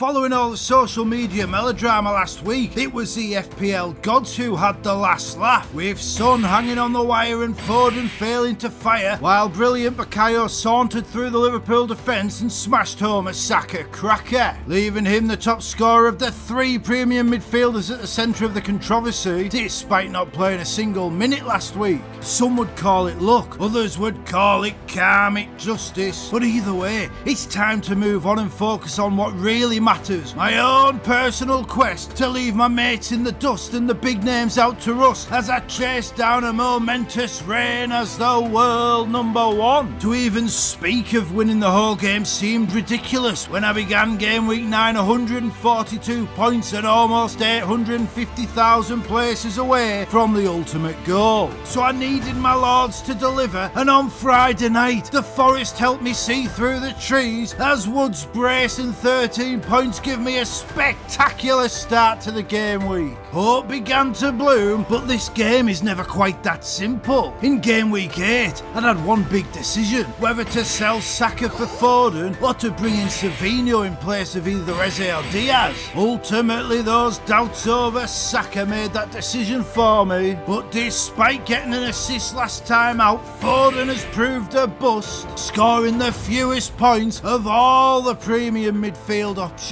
Following all the social media melodrama last week, it was the FPL gods who had the last laugh, with Son hanging on the wire and Foden failing to fire, while brilliant Bukayo sauntered through the Liverpool defence and smashed home a Saka cracker, leaving him the top scorer of the three premium midfielders at the centre of the controversy, despite not playing a single minute last week. Some would call it luck, others would call it karmic justice, but either way, it's time to move on and focus on what really matters. My own personal quest to leave my mates in the dust and the big names out to rust as I chase down a momentous reign as the world number one. To even speak of winning the whole game seemed ridiculous when I began game week 9 142 points and almost 850,000 places away from the ultimate goal. So I needed my lords to deliver, and on Friday night the forest helped me see through the trees as Woods brace and 13 points give me a spectacular start to the game week. Hope began to bloom, but this game is never quite that simple. In game week 8, I'd had one big decision, whether to sell Saka for Foden or to bring in Savinho in place of either Eze or Diaz. Ultimately, those doubts over Saka made that decision for me, but despite getting an assist last time out, Foden has proved a bust, scoring the fewest points of all the premium midfield options.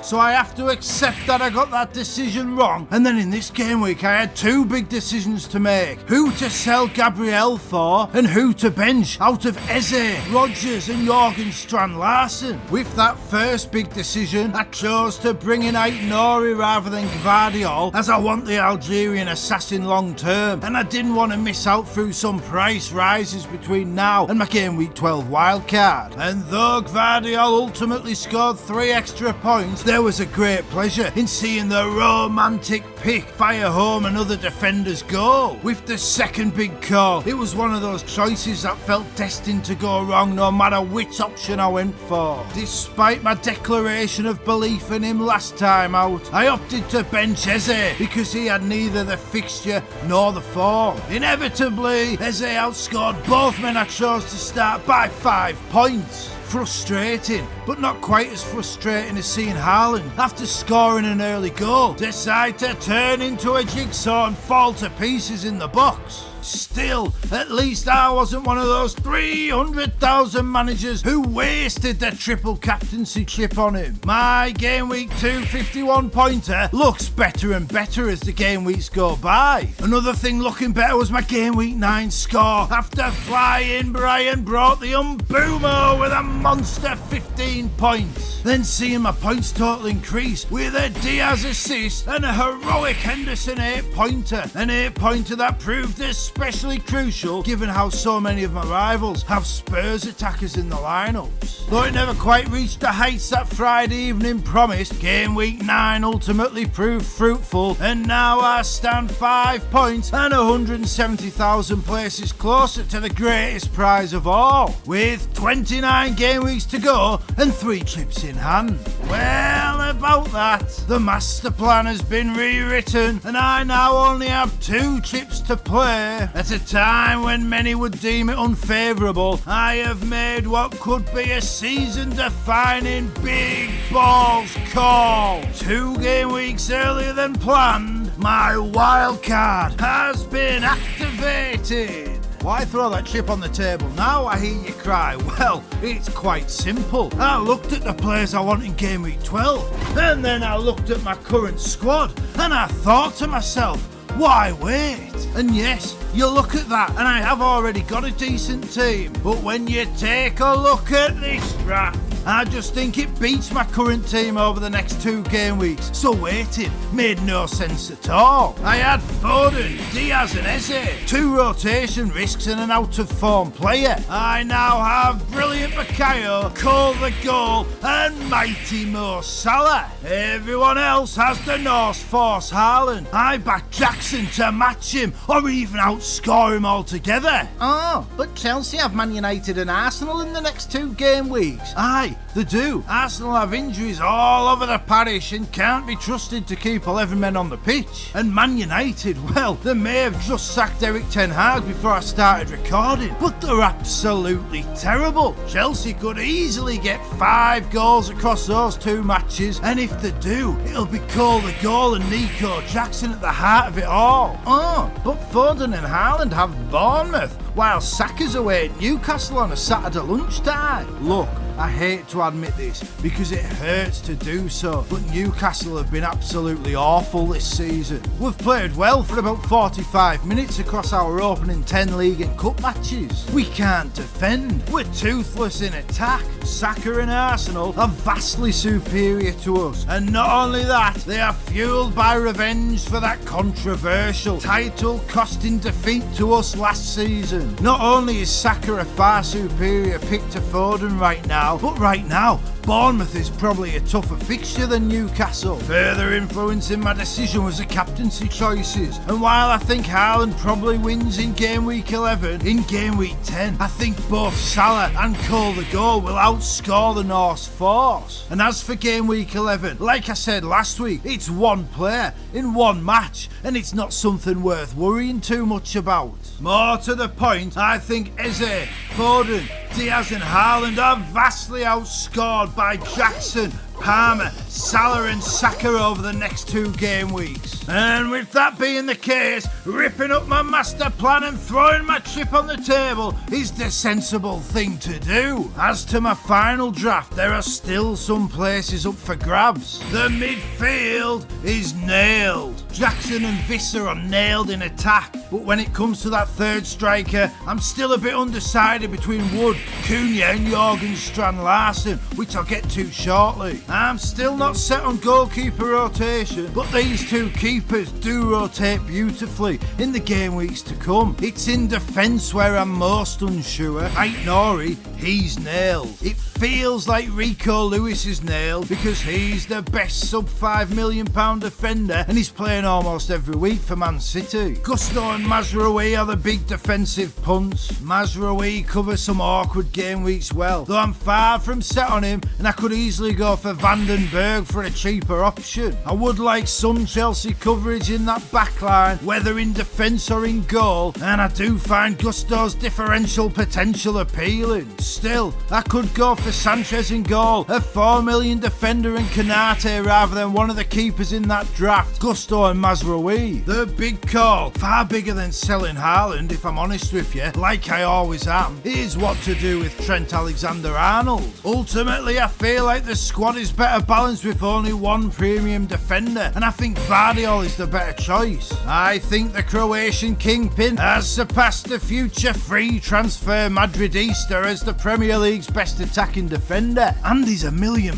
So I have to accept that I got that decision wrong, and then in this game week I had two big decisions to make: who to sell Gabriel for and who to bench out of Eze, Rodgers and Jockin Strand-Larsen. With that first big decision, I chose to bring in Aït-Nouri rather than Gvardiol, as I want the Algerian assassin long term and I didn't want to miss out through some price rises between now and my game week 12 wildcard. And though Gvardiol ultimately scored 3 extra points, there was a great pleasure in seeing the romantic pick fire home another defender's goal. With the second big call, it was one of those choices that felt destined to go wrong no matter which option I went for. Despite my declaration of belief in him last time out, I opted to bench Eze because he had neither the fixture nor the form. Inevitably, Eze outscored both men I chose to start by 5 points. Frustrating, but not quite as frustrating as seeing Haaland, after scoring an early goal, decide to turn into a jigsaw and fall to pieces in the box. Still, at least I wasn't one of those 300,000 managers who wasted their triple captaincy chip on him. My game week 2 51 pointer looks better and better as the game weeks go by. Another thing looking better was my game week 9 score after flying Brian brought the Mbeumo with a monster 15 points. Then seeing my points total increase with a Diaz assist and a heroic Henderson 8-pointer. An 8-pointer that proved especially crucial given how so many of my rivals have Spurs attackers in the lineups. Though it never quite reached the heights that Friday evening promised, game week 9 ultimately proved fruitful, and now I stand 5 points and 170,000 places closer to the greatest prize of all, with 29 game weeks to go and 3 chips in hand. Well, about that, the master plan has been rewritten and I now only have 2 chips to play. At a time when many would deem it unfavourable, I have made what could be a season-defining big balls call. 2 game weeks earlier than planned, my wildcard has been activated. Why throw that chip on the table now, I hear you cry? Well, it's quite simple. I looked at the players I want in game week 12, and then I looked at my current squad, and I thought to myself, why wait? And yes, you look at that and I have already got a decent team, but when you take a look at this draft, I just think it beats my current team over the next 2 game weeks, so waiting made no sense at all. I had Foden, Diaz and Eze, 2 rotation risks and an out of form player. I now have brilliant Bukayo, Cole the goal and mighty Mo Salah. Everyone else has the Norse Force Haaland. I back Jackson to match him or even outscore him altogether. Oh, but Chelsea have Man United and Arsenal in the next 2 game weeks. Aye, They do. Arsenal have injuries all over the parish and can't be trusted to keep 11 men on the pitch. And Man United, well, they may have just sacked Eric Ten Hag before I started recording, but they're absolutely terrible. Chelsea could easily get 5 goals across those 2 matches, and if they do, it'll be Cole the goal and Nico Jackson at the heart of it all. Oh, but Foden and Haaland have Bournemouth, while Saka's away at Newcastle on a Saturday lunchtime. Look, I hate to admit this because it hurts to do so, but Newcastle have been absolutely awful this season. We've played well for about 45 minutes across our opening 10 league and cup matches. We can't defend. We're toothless in attack. Saka and Arsenal are vastly superior to us. And not only that, they are fueled by revenge for that controversial title-costing defeat to us last season. Not only is Saka a far superior pick to Foden right now, but right now, Bournemouth is probably a tougher fixture than Newcastle. Further influencing my decision was the captaincy choices. And while I think Haaland probably wins in game week 11, in game week 10, I think both Salah and Cole the goal will outscore the Norse force. And as for game week 11, like I said last week, it's one player in one match, and it's not something worth worrying too much about. More to the point, I think Eze, Foden, Diaz and Haaland are vastly outscored by Jackson, Palmer, Salah and Saka over the next 2 game weeks. And with that being the case, ripping up my master plan and throwing my chip on the table is the sensible thing to do. As to my final draft, there are still some places up for grabs. The midfield is nailed. Jackson and Visser are nailed in attack, but when it comes to that third striker, I'm still a bit undecided between Wood, Cunha and Jørgen Strand Larsen, which I'll get to shortly. I'm still not set on goalkeeper rotation, but these 2 keepers do rotate beautifully in the game weeks to come. It's in defence where I'm most unsure. Aït-Nouri, he's nailed. It feels like Rico Lewis is nailed because he's the best sub £5 million defender and he's playing almost every week for Man City. Gusto and Mazraoui are the big defensive punts. Mazraoui covers some awkward game weeks well, though I'm far from set on him and I could easily go for Vandenberg for a cheaper option. I would like some Chelsea coverage in that backline, whether in defence or in goal, and I do find Gusto's differential potential appealing. Still, I could go for Sanchez in goal, a £4 million defender and Konate rather than one of the keepers in that draft, Gusto and Mazraoui. The big call, far bigger than selling Haaland if I'm honest with you, like I always am, is what to do with Trent Alexander-Arnold. Ultimately, I feel like the squad is better balanced with only one premium defender, and I think Vardiol is the better choice. I think the Croatian kingpin has surpassed the future free transfer Madridista as the Premier League's best attacking defender, and he's £1 million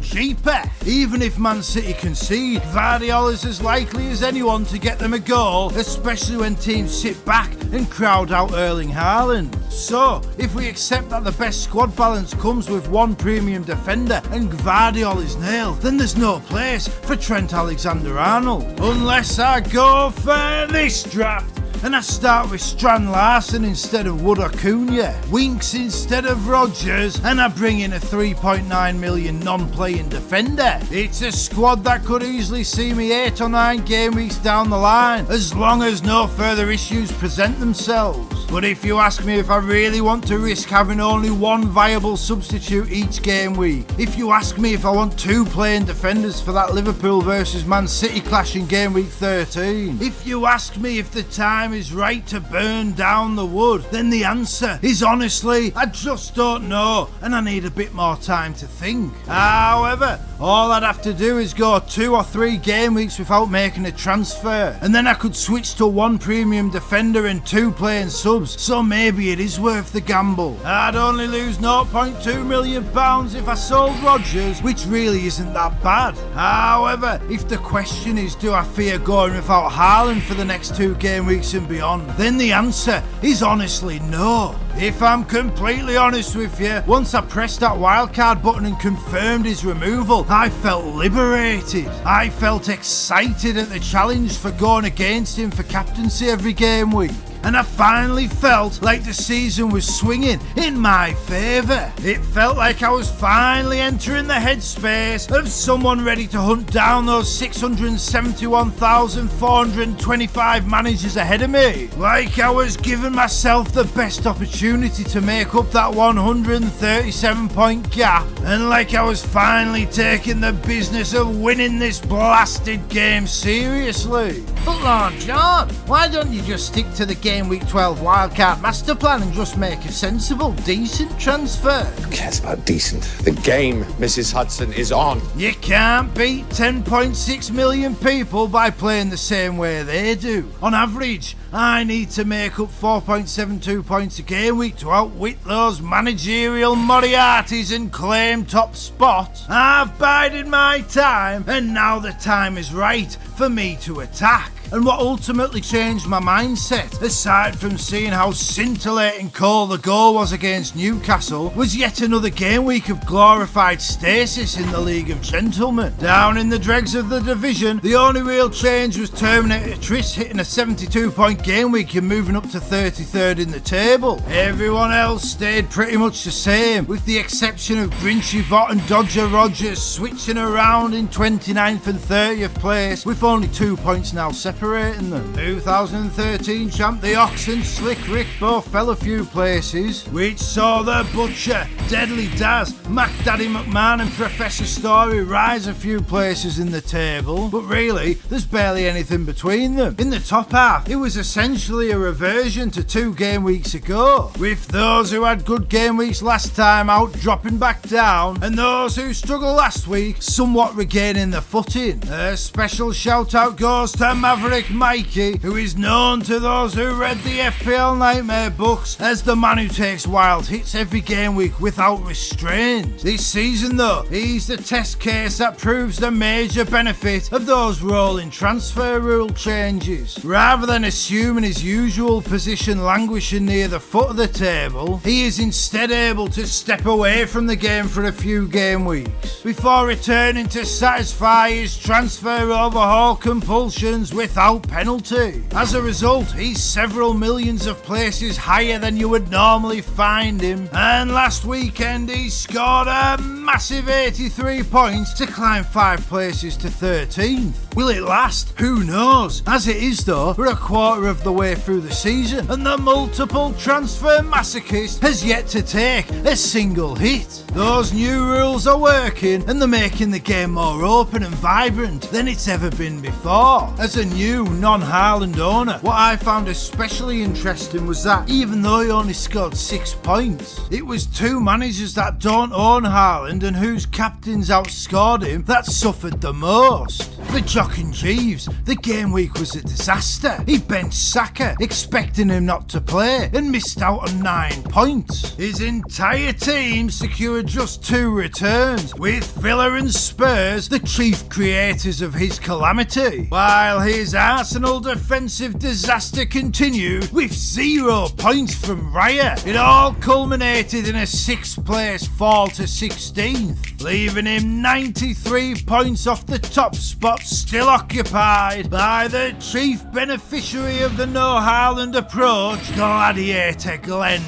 cheaper. Even if Man City concede, Vardiol is as likely as anyone to get them a goal, especially when teams sit back and crowd out Erling Haaland. So, if we accept that the best squad balance comes with one premium defender and Vardiol is nailed, then there's no place for Trent Alexander-Arnold. Unless I go for this draft and I start with Strand Larsen instead of Wood or Cunha, Winks instead of Rodgers, and I bring in a 3.9 million non-playing defender. It's a squad that could easily see me 8 or 9 game weeks down the line, as long as no further issues present themselves. But if you ask me if I really want to risk having only one viable substitute each game week, if you ask me if I want 2 playing defenders for that Liverpool versus Man City clash in game week 13, if you ask me if the time is right to burn down the wood, then the answer is honestly, I just don't know, and I need a bit more time to think. However, all I'd have to do is go 2 or 3 game weeks without making a transfer, and then I could switch to 1 premium defender and 2 playing subs, so maybe it is worth the gamble. I'd only lose £0.2 million if I sold Rodgers, which really isn't that bad. However, if the question is do I fear going without Haaland for the next 2 game weeks and beyond, then the answer is honestly no. If I'm completely honest with you, once I pressed that wildcard button and confirmed his removal, I felt liberated. I felt excited at the challenge for going against him for captaincy every game week. and I finally felt like the season was swinging in my favour. It felt like I was finally entering the headspace of someone ready to hunt down those 671,425 managers ahead of me. Like I was giving myself the best opportunity to make up that 137-point gap, and like I was finally taking the business of winning this blasted game seriously. But Lord John, why don't you just stick to the Game Week 12 Wildcard Masterplan and just make a sensible, decent transfer? Who cares about decent? The game, Mrs. Hudson, is on. You can't beat 10.6 million people by playing the same way they do. On average, I need to make up 4.72 points a game week to outwit those managerial Moriartys and claim top spot. I've bided my time, and now the time is right for me to attack. And what ultimately changed my mindset, aside from seeing how scintillating Cole the goal was against Newcastle, was yet another game week of glorified stasis in the League of Gentlemen. Down in the dregs of the division, the only real change was Terminator Triss hitting a 72-point game week and moving up to 33rd in the table. Everyone else stayed pretty much the same, with the exception of Grinchy Vott and Dodger Rogers switching around in 29th and 30th place, with only 2 points now separating them. 2013 champ the Ox and Slick Rick both fell a few places, which saw the Butcher, Deadly Daz, Mac Daddy McMahon and Professor Story rise a few places in the table, but really there's barely anything between them. In the top half, it was essentially a reversion to 2 game weeks ago, with those who had good game weeks last time out dropping back down, and those who struggled last week somewhat regaining their footing. A special shout out goes to Maverick Mikey, who is known to those who read the FPL Nightmare books as the man who takes wild hits every game week without restraint. This season though, he's the test case that proves the major benefit of those rolling transfer rule changes. Rather than assuming his usual position languishing near the foot of the table, he is instead able to step away from the game for a few game weeks before returning to satisfy his transfer overhaul compulsions without penalty. As a result, he's several millions of places higher than you would normally find him, and last weekend he scored a massive 83 points to climb 5 places to 13th. Will it last? Who knows? As it is though, we're a quarter of the way through the season, and the multiple transfer masochist has yet to take a single hit. Those new rules are working, and they're making the game more open and vibrant than it's ever been before. As a new non-Haaland owner, what I found especially interesting was that even though he only scored 6 points, it was 2 managers that don't own Haaland and whose captains outscored him that suffered the most. For Jockin Jeeves, the game week was a disaster. He benched Saka, expecting him not to play, and missed out on 9 points. His entire team secured just 2 returns, with Villa and Spurs the chief creators of his calamity, while his Arsenal defensive disaster continued with 0 points from Raya. It all culminated in a 6th place fall to 16th, leaving him 93 points off the top spot, still occupied by the chief beneficiary of the no Haaland approach, Gladiator Glen.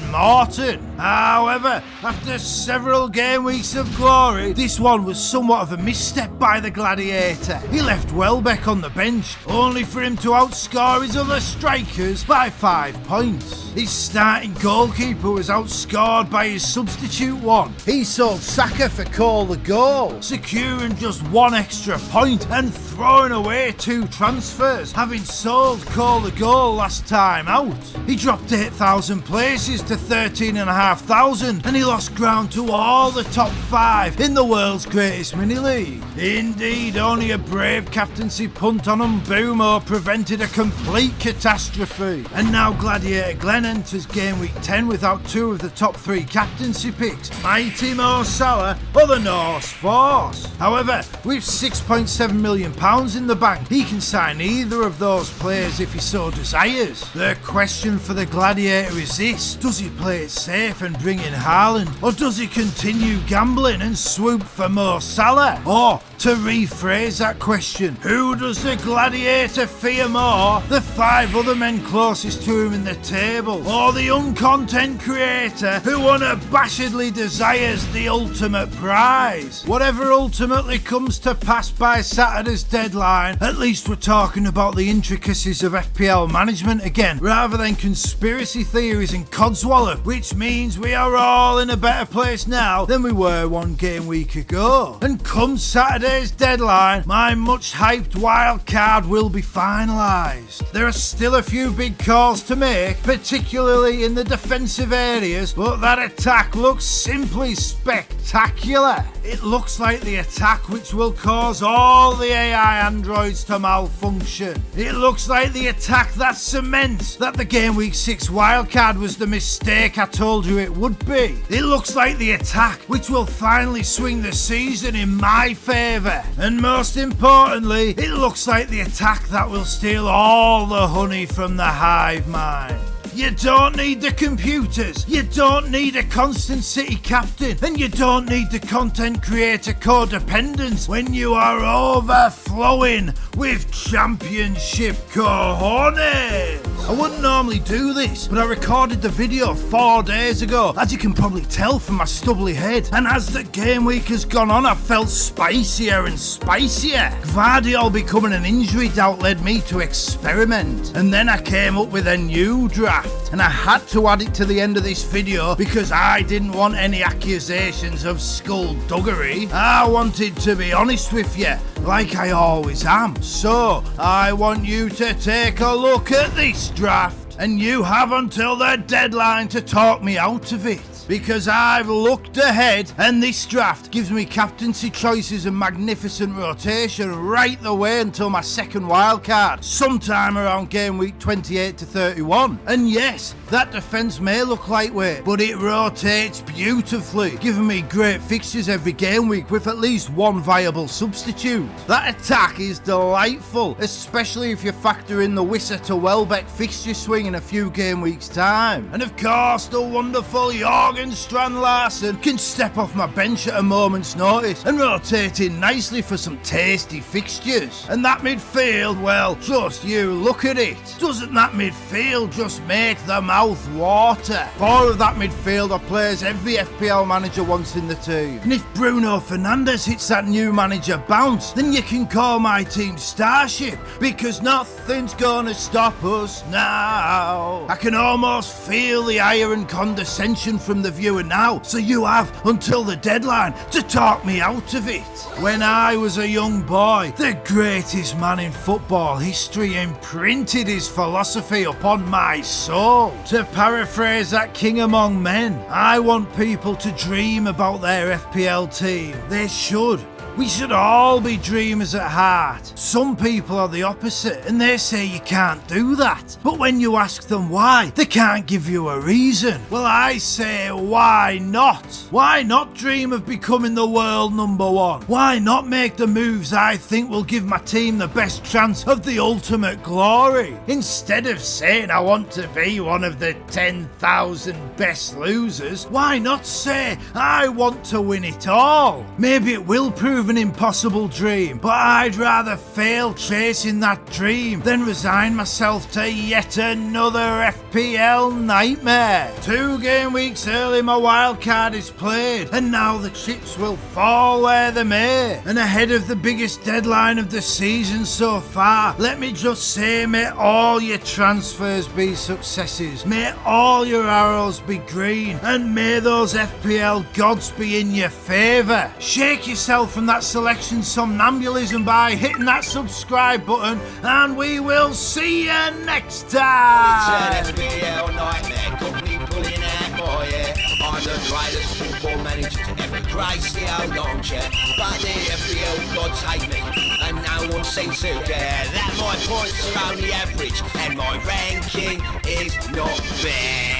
However, after several game weeks of glory, this one was somewhat of a misstep by the Gladiator. He left Welbeck on the bench, only for him to outscore his other strikers by 5 points. His starting goalkeeper was outscored by his substitute one. He sold Saka for Cole the goal, securing just 1 extra point and throwing away 2 transfers, having sold Cole the goal last time out. He dropped 8,000 places to 13,500, and he lost ground to all the top 5 in the world's greatest mini-league. Indeed, only a brave captaincy punt on Mbumo prevented a complete catastrophe, and now Gladiator Glen enters game week 10 without 2 of the top 3 captaincy picks, Mighty Mo Salah or the Norse Force. However, with £6.7 million in the bank, he can sign either of those players if he so desires. The question for the Gladiator is this: does he play it safe and bring in Haaland, or does he continue gambling and swoop for Mo Salah? Or To rephrase that question, who does the Gladiator fear more? The 5 other men closest to him in the table, or the uncontent creator who unabashedly desires the ultimate prize? Whatever ultimately comes to pass by Saturday's deadline, at least we're talking about the intricacies of FPL management again, rather than conspiracy theories and codswallop, which means we are all in a better place now than we were one game week ago. And come Saturday's deadline, my much hyped wildcard will be finalised. There are still a few big calls to make, particularly in the defensive areas, but that attack looks simply spectacular. It looks like the attack which will cause all the AI androids to malfunction. It looks like the attack that cements that the Game Week 6 wildcard was the mistake I told you it would be. It looks like the attack which will finally swing the season in my favour. And most importantly, it looks like the attack that will steal all the honey from the hive mind. You don't need the computers, you don't need a constant city captain, and you don't need the content creator codependence when you are overflowing with championship cojones. I wouldn't normally do this, but I recorded the video 4 days ago, as you can probably tell from my stubbly head, and as the game week has gone on, I've felt spicier and spicier. Guardiola becoming an injury doubt led me to experiment, and then I came up with a new draft. And I had to add it to the end of this video because I didn't want any accusations of skullduggery. I wanted to be honest with you, like I always am. So, I want you to take a look at this draft, and you have until the deadline to talk me out of it. Because I've looked ahead, and this draft gives me captaincy choices and magnificent rotation right the way until my second wildcard, sometime around game week 28 to 31. And yes, that defence may look lightweight, but it rotates beautifully, giving me great fixtures every game week with at least one viable substitute. That attack is delightful, especially if you factor in the Wisser to Welbeck fixture swing in a few game weeks' time. And of course, the wonderful Jockin Strand Larsen can step off my bench at a moment's notice and rotate in nicely for some tasty fixtures. And that midfield, well, just you look at it. Doesn't that midfield just make the mouth water? 4 of that midfield are players every FPL manager wants in the team. And if Bruno Fernandes hits that new manager bounce, then you can call my team Starship, because nothing's gonna stop us now. I can almost feel the ire and condescension from the viewer now, so you have until the deadline to talk me out of it. When I was a young boy, the greatest man in football history imprinted his philosophy upon my soul. To paraphrase that king among men, I want people to dream about their FPL team. They should. We should all be dreamers at heart. Some people are the opposite, and they say you can't do that. But when you ask them why, they can't give you a reason. Well, I say, why not? Why not dream of becoming the world #1? Why not make the moves I think will give my team the best chance of the ultimate glory? Instead of saying I want to be one of the 10,000 best losers, why not say I want to win it all? Maybe it will prove an impossible dream, but I'd rather fail chasing that dream than resign myself to yet another FPL nightmare. 2 game weeks early my wildcard is played, and now the chips will fall where they may. And ahead of the biggest deadline of the season so far, let me just say, may all your transfers be successes, may all your arrows be green, and may those FPL gods be in your favour. Shake yourself from that selection somnambulism by hitting that subscribe button, and we will see you next time. It's an FPL nightmare, got me pulling out more, yeah. I'm the greatest football manager to ever grace the old armchair, but the FPL gods hate me, and no one seems to care that my points are only average, and my ranking is not fair.